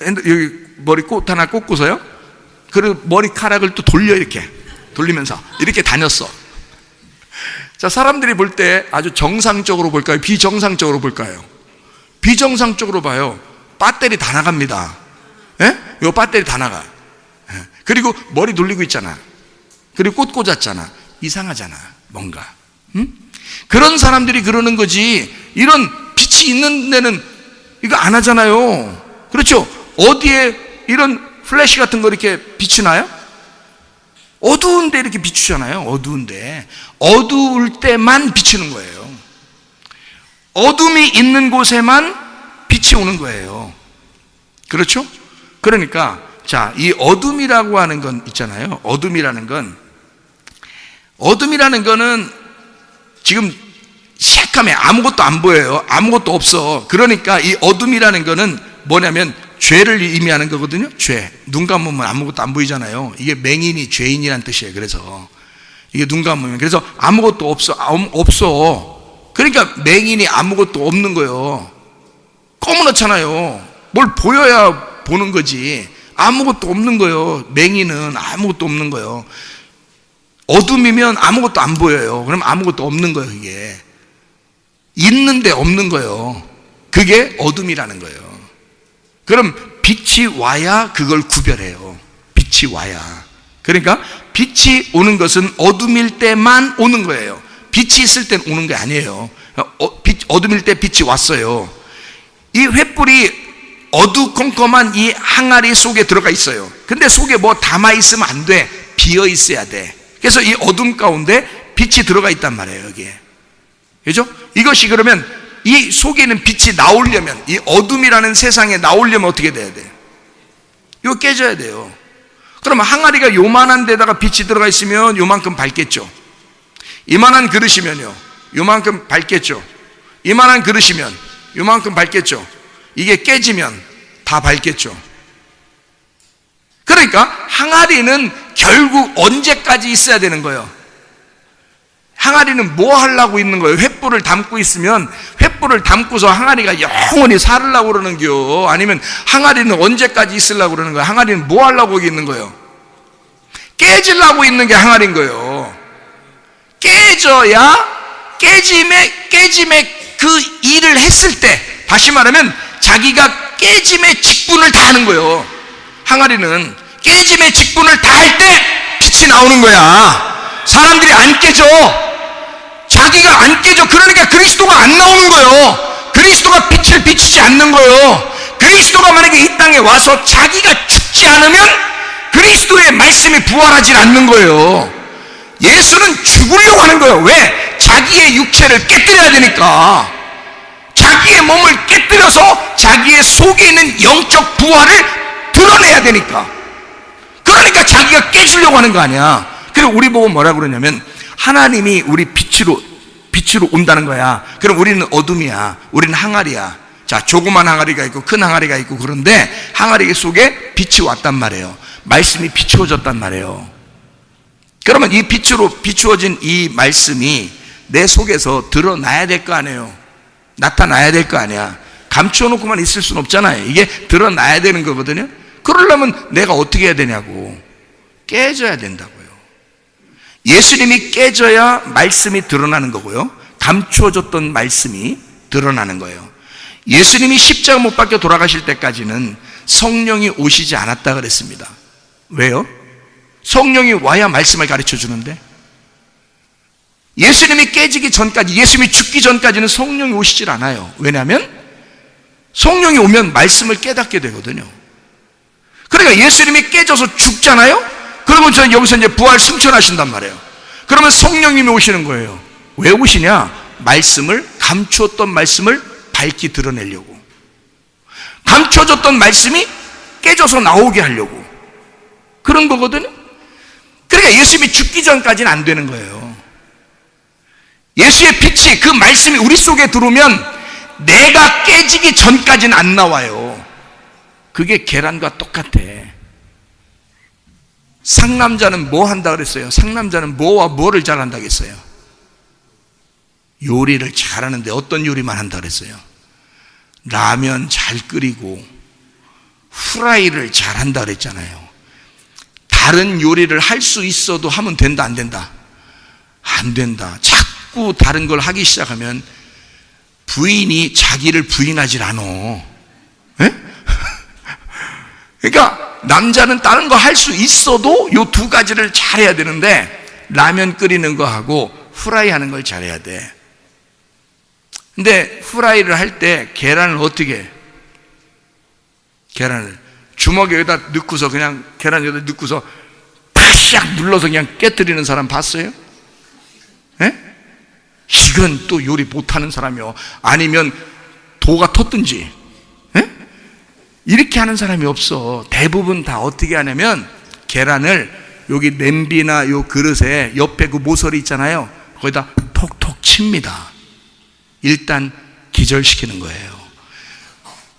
여기 머리 꽃 하나 꽂고서요, 그리고 머리카락을 또 돌려, 이렇게 돌리면서 이렇게 다녔어. 자, 사람들이 볼 때 아주 정상적으로 볼까요? 비정상적으로 볼까요? 비정상적으로 봐요. 배터리 다 나갑니다. 예? 요 배터리 다 나가. 예. 그리고 머리 돌리고 있잖아. 그리고 꽃 꽂았잖아. 이상하잖아, 뭔가. 그런 사람들이 그러는 거지, 이런 빛이 있는 데는 이거 안 하잖아요. 그렇죠? 어디에 이런 플래시 같은 거 이렇게 비추나요? 어두운데 이렇게 비추잖아요. 어두운데, 어두울 때만 비추는 거예요. 어둠이 있는 곳에만 빛이 오는 거예요. 그렇죠? 그러니까 자, 이 어둠이라고 하는 건 있잖아요. 어둠이라는 거는 지금 새까매, 아무것도 안 보여요. 아무것도 없어. 그러니까 이 어둠이라는 거는 뭐냐면 죄를 의미하는 거거든요. 죄. 눈 감으면 아무것도 안 보이잖아요. 이게 맹인이 죄인이란 뜻이에요. 그래서 이게 눈 감으면, 그래서 아무것도 없어. 그러니까 맹인이 아무것도 없는 거예요. 꺼무렇잖아요. 뭘 보여야 보는 거지. 아무것도 없는 거예요. 맹인은 아무것도 없는 거예요. 어둠이면 아무것도 안 보여요. 그럼 아무것도 없는 거예요. 이게 있는데 없는 거예요. 그게 어둠이라는 거예요. 그럼 빛이 와야 그걸 구별해요. 빛이 와야. 그러니까 빛이 오는 것은 어둠일 때만 오는 거예요. 빛이 있을 땐 오는 게 아니에요. 어둠일 때 빛이 왔어요. 이 횃불이 어두컴컴한 이 항아리 속에 들어가 있어요. 근데 속에 뭐 담아 있으면 안 돼. 비어 있어야 돼. 그래서 이 어둠 가운데 빛이 들어가 있단 말이에요, 여기에. 그죠? 이것이 그러면 이 속에 있는 빛이 나오려면, 이 어둠이라는 세상에 나오려면 어떻게 돼야 돼요? 이거 깨져야 돼요. 그러면 항아리가 요만한 데다가 빛이 들어가 있으면 요만큼 밝겠죠. 이만한 그릇이면요, 요만큼 밝겠죠. 이만한 그릇이면 요만큼 밝겠죠. 이게 깨지면 다 밝겠죠. 그러니까 항아리는 결국 언제까지 있어야 되는 거예요? 항아리는 뭐 하려고 있는 거예요? 횃불을 담고 있으면 횃불을 담고서 항아리가 영원히 살으려고 그러는겨? 아니면 항아리는 언제까지 있으려고 그러는 거예요? 항아리는 뭐 하려고 있는 거예요? 깨지려고 있는 게 항아리인 거예요. 깨져야 깨짐의 그 일을 했을 때, 다시 말하면 자기가 깨짐의 직분을 다 하는 거예요. 항아리는 깨짐의 직분을 다 할 때 빛이 나오는 거야. 사람들이 안 깨져. 자기가 안 깨져. 그러니까 그리스도가 안 나오는 거예요. 그리스도가 빛을 비추지 않는 거예요. 그리스도가 만약에 이 땅에 와서 자기가 죽지 않으면 그리스도의 말씀이 부활하지 않는 거예요. 예수는 죽으려고 하는 거예요. 왜? 자기의 육체를 깨뜨려야 되니까. 자기의 몸을 깨뜨려서 자기의 속에 있는 영적 부활을 드러내야 되니까. 그러니까 자기가 깨지려고 하는 거 아니야. 그리고 우리 보고 뭐라 그러냐면, 하나님이 우리 빛으로 온다는 거야. 그럼 우리는 어둠이야. 우리는 항아리야. 자, 조그만 항아리가 있고 큰 항아리가 있고, 그런데 항아리 속에 빛이 왔단 말이에요. 말씀이 비추어졌단 말이에요. 그러면 이 빛으로 비추어진 이 말씀이 내 속에서 드러나야 될 거 아니에요. 나타나야 될 거 아니야. 감춰놓고만 있을 수는 없잖아요. 이게 드러나야 되는 거거든요. 그러려면 내가 어떻게 해야 되냐고. 깨져야 된다고요. 예수님이 깨져야 말씀이 드러나는 거고요. 감추어졌던 말씀이 드러나는 거예요. 예수님이 십자가 못 박혀 돌아가실 때까지는 성령이 오시지 않았다 그랬습니다. 왜요? 성령이 와야 말씀을 가르쳐 주는데, 예수님이 깨지기 전까지, 예수님이 죽기 전까지는 성령이 오시질 않아요. 왜냐하면 성령이 오면 말씀을 깨닫게 되거든요. 그러니까 예수님이 깨져서 죽잖아요. 그리고 저는 여기서 이제 부활 승천하신단 말이에요. 그러면 성령님이 오시는 거예요. 왜 오시냐? 말씀을, 감추었던 말씀을 밝히 드러내려고. 감춰졌던 말씀이 깨져서 나오게 하려고. 그런 거거든요. 그러니까 예수님이 죽기 전까지는 안 되는 거예요. 예수의 빛이, 그 말씀이 우리 속에 들어오면 내가 깨지기 전까지는 안 나와요. 그게 계란과 똑같아. 상남자는 뭐 한다 그랬어요? 상남자는 뭐와 뭐를 잘한다 그랬어요? 요리를 잘하는데 어떤 요리만 한다 그랬어요? 라면 잘 끓이고 후라이를 잘한다 그랬잖아요. 다른 요리를 할 수 있어도 하면 된다, 안 된다? 안 된다. 자꾸 다른 걸 하기 시작하면 부인이 자기를 부인하질 않아. 에? 그러니까 남자는 다른 거 할 수 있어도 요 두 가지를 잘해야 되는데, 라면 끓이는 거 하고 후라이 하는 걸 잘해야 돼. 근데 후라이를 할 때 계란을 어떻게 해? 계란을 주먹에 여기다 넣고서, 그냥 계란 여기다 넣고서 팍 눌러서 그냥 깨뜨리는 사람 봤어요? 에? 이건 또 요리 못하는 사람이요. 아니면 도가 텄든지. 에? 이렇게 하는 사람이 없어. 대부분 다 어떻게 하냐면, 계란을 여기 냄비나 요 그릇에 옆에 그 모서리 있잖아요. 거기다 톡톡 칩니다. 일단 기절시키는 거예요.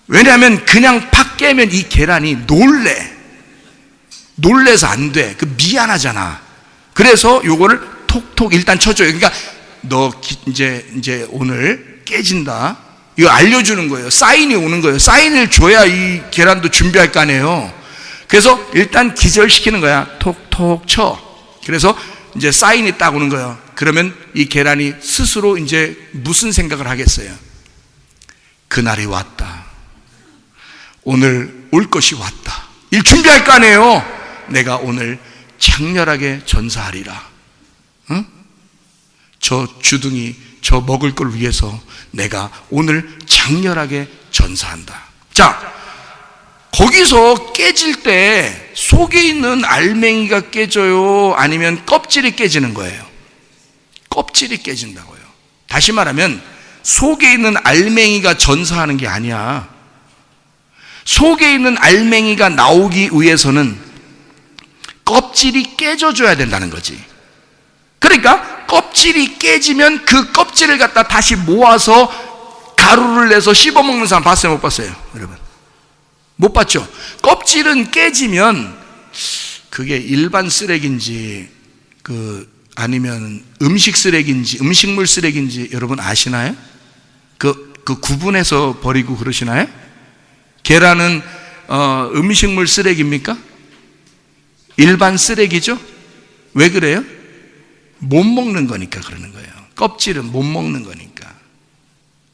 왜냐하면 그냥 팍 깨면 이 계란이 놀래서 안 돼. 그 미안하잖아. 그래서 요거를 톡톡 일단 쳐줘요. 그러니까 너 이제 오늘 깨진다, 이거 알려주는 거예요. 사인이 오는 거예요. 사인을 줘야 이 계란도 준비할 거 아니에요. 그래서 일단 기절시키는 거야. 톡톡 쳐. 그래서 이제 사인이 딱 오는 거예요. 그러면 이 계란이 스스로 이제 무슨 생각을 하겠어요? 그날이 왔다. 오늘 올 것이 왔다. 일 준비할 거 아니에요. 내가 오늘 장렬하게 전사하리라. 응? 저 주둥이, 저 먹을 걸 위해서 내가 오늘 장렬하게 전사한다. 자, 거기서 깨질 때 속에 있는 알맹이가 깨져요? 아니면 껍질이 깨지는 거예요? 껍질이 깨진다고요. 다시 말하면 속에 있는 알맹이가 전사하는 게 아니야. 속에 있는 알맹이가 나오기 위해서는 껍질이 깨져줘야 된다는 거지. 그러니까 껍질이 깨지면 그 껍질을 갖다 다시 모아서 가루를 내서 씹어먹는 사람 봤어요, 못 봤어요? 여러분, 못 봤죠? 껍질은 깨지면 그게 일반 쓰레기인지 아니면 음식 쓰레기인지 음식물 쓰레기인지 여러분 아시나요? 그 구분해서 버리고 그러시나요? 계란은 음식물 쓰레기입니까? 일반 쓰레기죠? 왜 그래요? 못 먹는 거니까 그러는 거예요. 껍질은 못 먹는 거니까.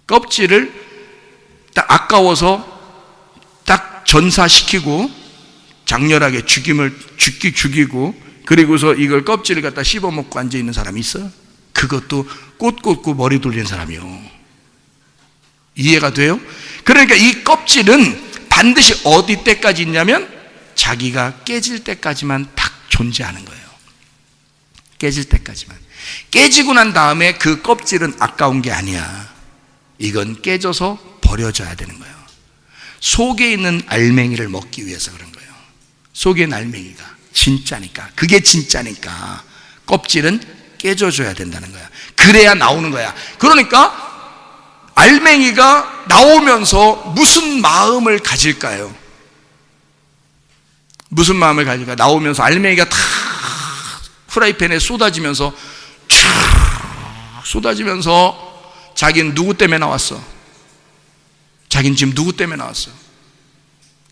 껍질을 딱 아까워서 딱 전사시키고 장렬하게 죽이고 그리고서 이걸 껍질을 갖다 씹어먹고 앉아있는 사람이 있어요? 그것도 꽃 꽂고 머리 돌리는 사람이요. 이해가 돼요? 그러니까 이 껍질은 반드시 어디 때까지 있냐면 자기가 깨질 때까지만 딱 존재하는 거예요. 깨질 때까지만. 깨지고 난 다음에 그 껍질은 아까운 게 아니야. 이건 깨져서 버려져야 되는 거예요. 속에 있는 알맹이를 먹기 위해서 그런 거예요. 속에 있는 알맹이가 진짜니까, 그게 진짜니까 껍질은 깨져줘야 된다는 거야. 그래야 나오는 거야. 그러니까 알맹이가 나오면서 무슨 마음을 가질까요? 무슨 마음을 가질까? 나오면서 알맹이가 다 프라이팬에 쏟아지면서 자기는 누구 때문에 나왔어? 자기는 지금 누구 때문에 나왔어?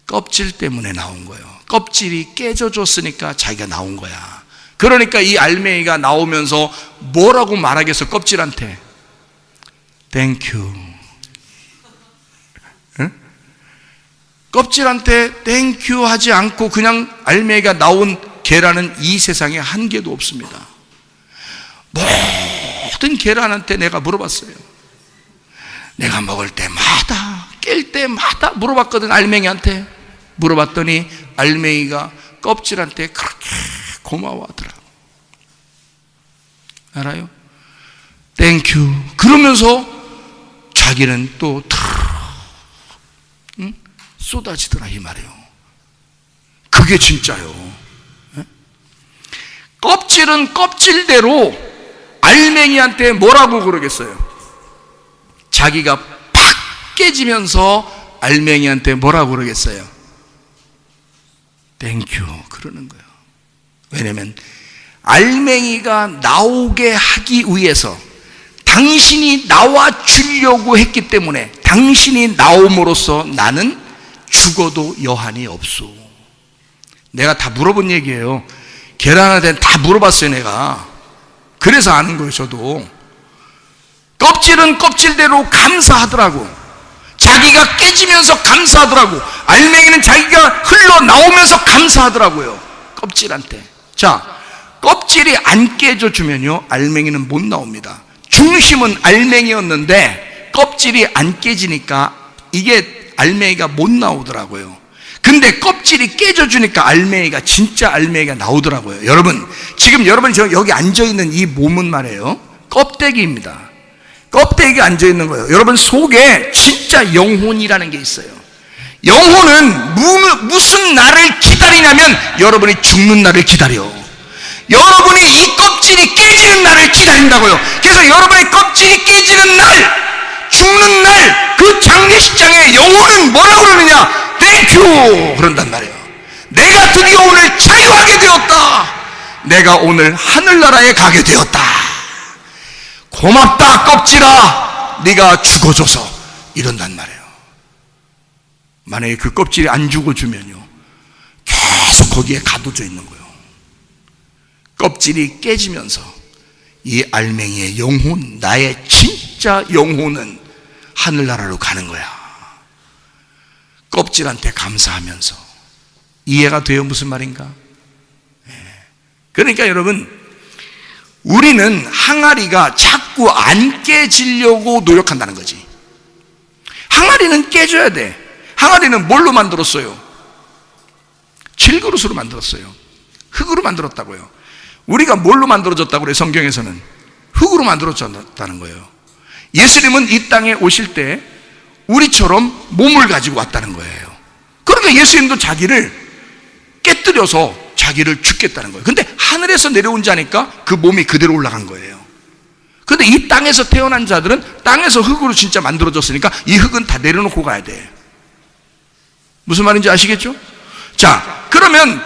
껍질 때문에 나온 거예요. 껍질이 깨져줬으니까 자기가 나온 거야. 그러니까 이 알맹이가 나오면서 뭐라고 말하겠어? 껍질한테 땡큐. 응? 껍질한테 땡큐 하지 않고 그냥 알맹이가 나온 계란은 이 세상에 한 개도 없습니다. 모든 계란한테 내가 물어봤어요. 내가 먹을 때마다, 깰 때마다 물어봤거든. 알맹이한테 물어봤더니 알맹이가 껍질한테 그렇게 고마워하더라고. 알아요? 땡큐. 그러면서 자기는 또 쏟아지더라 이 말이에요. 그게 진짜요. 껍질은 껍질대로 알맹이한테 뭐라고 그러겠어요? 자기가 팍 깨지면서 알맹이한테 뭐라고 그러겠어요? 땡큐 그러는 거예요. 왜냐면 알맹이가 나오게 하기 위해서 당신이 나와 주려고 했기 때문에 당신이 나옴으로써 나는 죽어도 여한이 없소. 내가 다 물어본 얘기예요. 계란한테 다 물어봤어요 내가. 그래서 아는 거예요. 저도 껍질은 껍질대로 감사하더라고. 자기가 깨지면서 감사하더라고. 알맹이는 자기가 흘러나오면서 감사하더라고요. 껍질한테. 자, 껍질이 안 깨져주면요 알맹이는 못 나옵니다. 중심은 알맹이였는데 껍질이 안 깨지니까 이게 알맹이가 못 나오더라고요. 근데 껍질이 깨져주니까 알맹이가, 진짜 알맹이가 나오더라고요. 여러분, 지금 여러분이 여기 앉아있는 이 몸은 말이에요, 껍데기입니다. 껍데기가 앉아있는 거예요. 여러분 속에 진짜 영혼이라는 게 있어요. 영혼은 무슨 날을 기다리냐면 여러분이 죽는 날을 기다려. 여러분이 이 껍질이 깨지는 날을 기다린다고요. 그래서 여러분의 껍질이 깨지는 날, 죽는 날, 그 장례식장에 영혼은 뭐라고 그러느냐? 땡큐 그런단 말이에요. 내가 드디어 오늘 자유하게 되었다. 내가 오늘 하늘나라에 가게 되었다. 고맙다 껍질아, 네가 죽어줘서. 이런단 말이에요. 만약에 그 껍질이 안 죽어주면요 계속 거기에 가둬져 있는 거예요. 껍질이 깨지면서 이 알맹이의 영혼, 나의 진짜 영혼은 하늘나라로 가는 거야. 껍질한테 감사하면서. 이해가 돼요? 무슨 말인가? 그러니까 여러분, 우리는 항아리가 자꾸 안 깨지려고 노력한다는 거지. 항아리는 깨져야 돼. 항아리는 뭘로 만들었어요? 질그릇으로 만들었어요. 흙으로 만들었다고요. 우리가 뭘로 만들어졌다고 그래요? 성경에서는 흙으로 만들어졌다는 거예요. 예수님은 이 땅에 오실 때 우리처럼 몸을 가지고 왔다는 거예요. 그러니까 예수님도 자기를 깨뜨려서 자기를 죽겠다는 거예요. 근데 하늘에서 내려온 자니까 그 몸이 그대로 올라간 거예요. 근데 이 땅에서 태어난 자들은 땅에서 흙으로 진짜 만들어졌으니까 이 흙은 다 내려놓고 가야 돼. 무슨 말인지 아시겠죠? 자, 그러면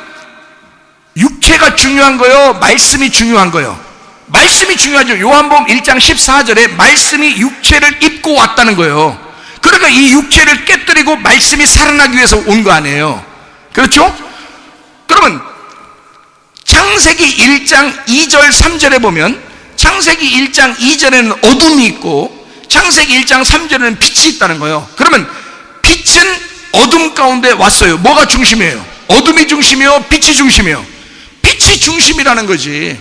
육체가 중요한 거요? 말씀이 중요한 거요? 말씀이 중요하죠. 요한복음 1장 14절에 말씀이 육체를 입고 왔다는 거예요. 그러니까 이 육체를 깨뜨리고 말씀이 살아나기 위해서 온 거 아니에요. 그렇죠? 그러면 창세기 1장 2절 3절에 보면 창세기 1장 2절에는 어둠이 있고 창세기 1장 3절에는 빛이 있다는 거예요. 그러면 빛은 어둠 가운데 왔어요. 뭐가 중심이에요? 어둠이 중심이요? 빛이 중심이요? 빛이 중심이라는 거지.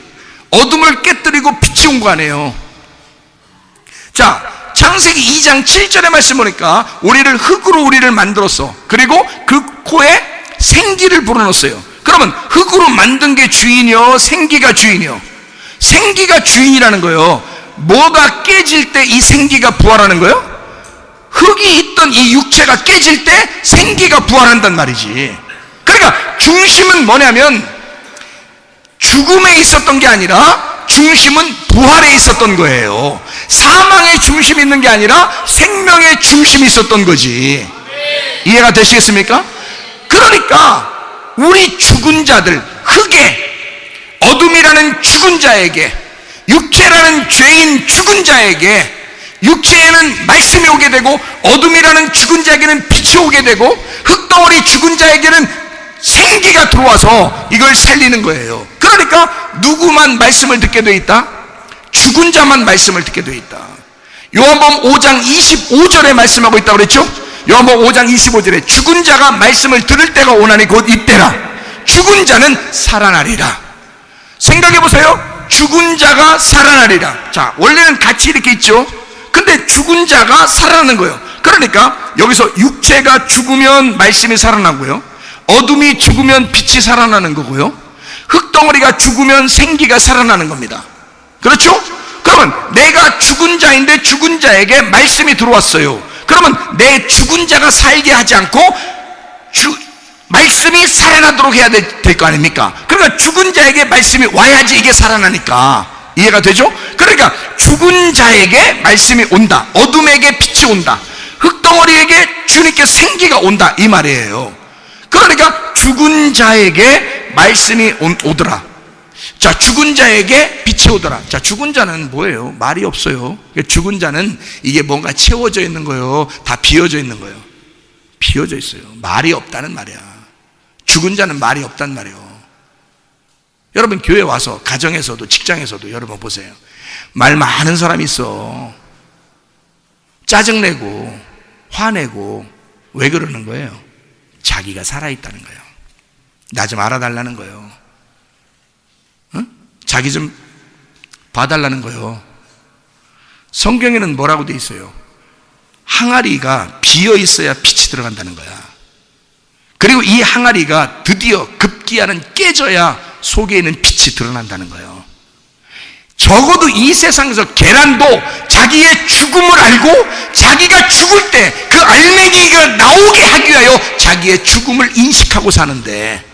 어둠을 깨뜨리고 빛이 온 거 아니에요. 자, 창세기 2장 7절의 말씀 보니까 우리를 흙으로 우리를 만들었어. 그리고 그 코에 생기를 불어넣었어요. 그러면 흙으로 만든 게 주인이요? 생기가 주인이요? 생기가 주인이라는 거예요. 뭐가 깨질 때 이 생기가 부활하는 거예요? 흙이 있던 이 육체가 깨질 때 생기가 부활한단 말이지. 그러니까 중심은 뭐냐면 죽음에 있었던 게 아니라 중심은 부활에 있었던 거예요. 사망의 중심이 있는 게 아니라 생명의 중심이 있었던 거지. 이해가 되시겠습니까? 그러니까 우리 죽은 자들, 흙에 어둠이라는 죽은 자에게, 육체라는 죄인 죽은 자에게 육체에는 말씀이 오게 되고 어둠이라는 죽은 자에게는 빛이 오게 되고 흙덩어리 죽은 자에게는 생기가 들어와서 이걸 살리는 거예요. 그러니까 누구만 말씀을 듣게 돼 있다? 죽은 자만 말씀을 듣게 돼 있다. 요한복음 5장 25절에 말씀하고 있다고 그랬죠? 요한복음 5장 25절에 죽은 자가 말씀을 들을 때가 오나니 곧 이때라. 죽은 자는 살아나리라. 생각해 보세요. 죽은 자가 살아나리라. 자, 원래는 같이 이렇게 있죠. 근데 죽은 자가 살아나는 거예요. 그러니까 여기서 육체가 죽으면 말씀이 살아나고요, 어둠이 죽으면 빛이 살아나는 거고요, 흙덩어리가 죽으면 생기가 살아나는 겁니다. 그렇죠? 그러면 내가 죽은 자인데 죽은 자에게 말씀이 들어왔어요. 그러면 내 죽은 자가 살게 하지 않고 말씀이 살아나도록 해야 될 거 아닙니까? 그러니까 죽은 자에게 말씀이 와야지 이게 살아나니까. 이해가 되죠? 그러니까 죽은 자에게 말씀이 온다. 어둠에게 빛이 온다. 흙덩어리에게 주님께 생기가 온다. 이 말이에요. 그러니까 죽은 자에게 말씀이 오더라. 자, 죽은 자에게 빛이 오더라. 자, 죽은 자는 뭐예요? 말이 없어요. 죽은 자는 이게 뭔가 채워져 있는 거예요? 다 비어져 있는 거예요? 비어져 있어요. 말이 없다는 말이야. 죽은 자는 말이 없단 말이에요. 여러분 교회 와서 가정에서도 직장에서도 여러분 보세요. 말 많은 사람이 있어. 짜증내고 화내고. 왜 그러는 거예요? 자기가 살아있다는 거예요. 나 좀 알아달라는 거예요. 응? 자기 좀 봐달라는 거예요. 성경에는 뭐라고 돼 있어요? 항아리가 비어 있어야 빛이 들어간다는 거야. 그리고 이 항아리가 드디어 급기야는 깨져야 속에 있는 빛이 드러난다는 거예요. 적어도 이 세상에서 계란도 자기의 죽음을 알고 자기가 죽을 때 그 알맹이가 나오게 하기 위하여 자기의 죽음을 인식하고 사는데,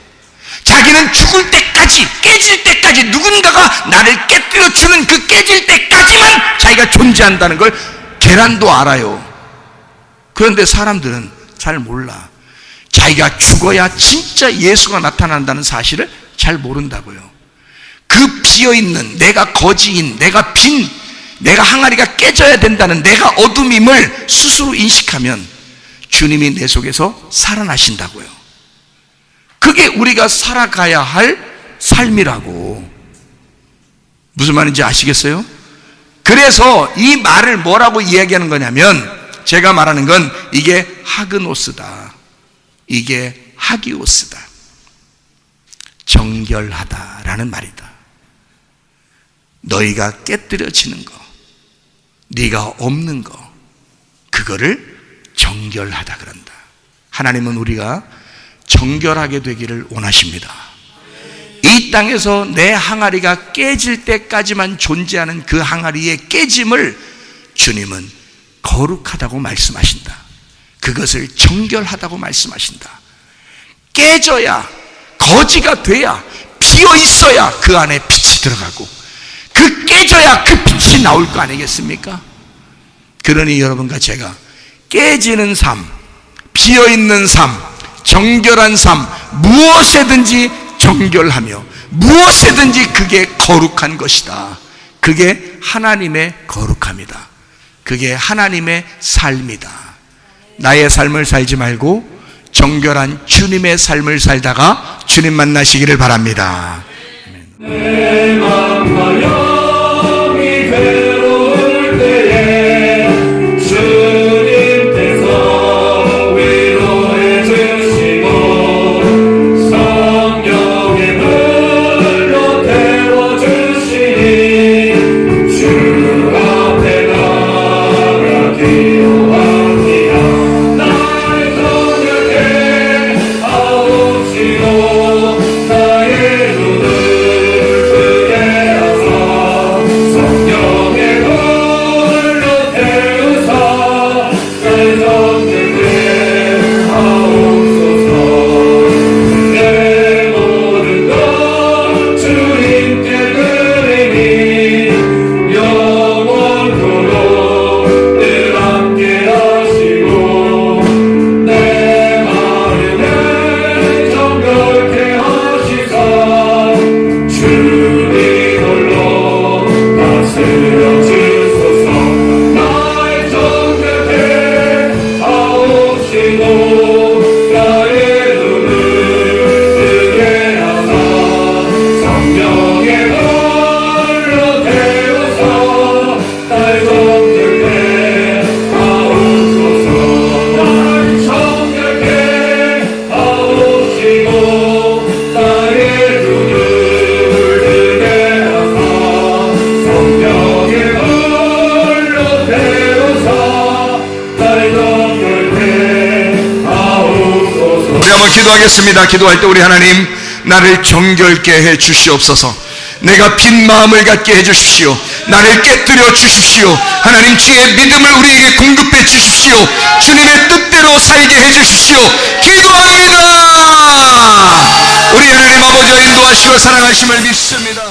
자기는 죽을 때까지, 깨질 때까지 누군가가 나를 깨뜨려 주는 그 깨질 때까지만 자기가 존재한다는 걸 계란도 알아요. 그런데 사람들은 잘 몰라. 자기가 죽어야 진짜 예수가 나타난다는 사실을 잘 모른다고요. 그 비어있는 내가 거지인, 내가 빈, 내가 항아리가 깨져야 된다는 내가 어둠임을 스스로 인식하면 주님이 내 속에서 살아나신다고요. 그게 우리가 살아가야 할 삶이라고. 무슨 말인지 아시겠어요? 그래서 이 말을 뭐라고 이야기하는 거냐면, 제가 말하는 건 이게 하그노스다, 이게 하기오스다, 정결하다라는 말이다. 너희가 깨뜨려지는 거, 네가 없는 거, 그거를 정결하다 그런다. 하나님은 우리가 정결하게 되기를 원하십니다. 이 땅에서 내 항아리가 깨질 때까지만 존재하는 그 항아리의 깨짐을 주님은 거룩하다고 말씀하신다. 그것을 정결하다고 말씀하신다. 깨져야, 거지가 돼야, 비어 있어야 그 안에 빛이 들어가고, 그 깨져야 그 빛이 나올 거 아니겠습니까? 그러니 여러분과 제가 깨지는 삶, 비어 있는 삶, 정결한 삶, 무엇에든지 정결하며 무엇에든지 그게 거룩한 것이다. 그게 하나님의 거룩함이다. 그게 하나님의 삶이다. 나의 삶을 살지 말고 정결한 주님의 삶을 살다가 주님 만나시기를 바랍니다.
내 맘과 영이 괴로울 때에 주님께서 위로해 주시고 성령의 불로 태워주시니 주 앞에 나가 기도합니다. 날 정결케 하옵시고 나의 눈을
기도하겠습니다. 기도할 때 우리 하나님, 나를 정결케 해 주시옵소서. 내가 빈 마음을 갖게 해 주십시오. 나를 깨뜨려 주십시오. 하나님, 주의 믿음을 우리에게 공급해 주십시오. 주님의 뜻대로 살게 해 주십시오. 기도합니다. 우리 하나님 아버지와 인도하시고 사랑하심을 믿습니다.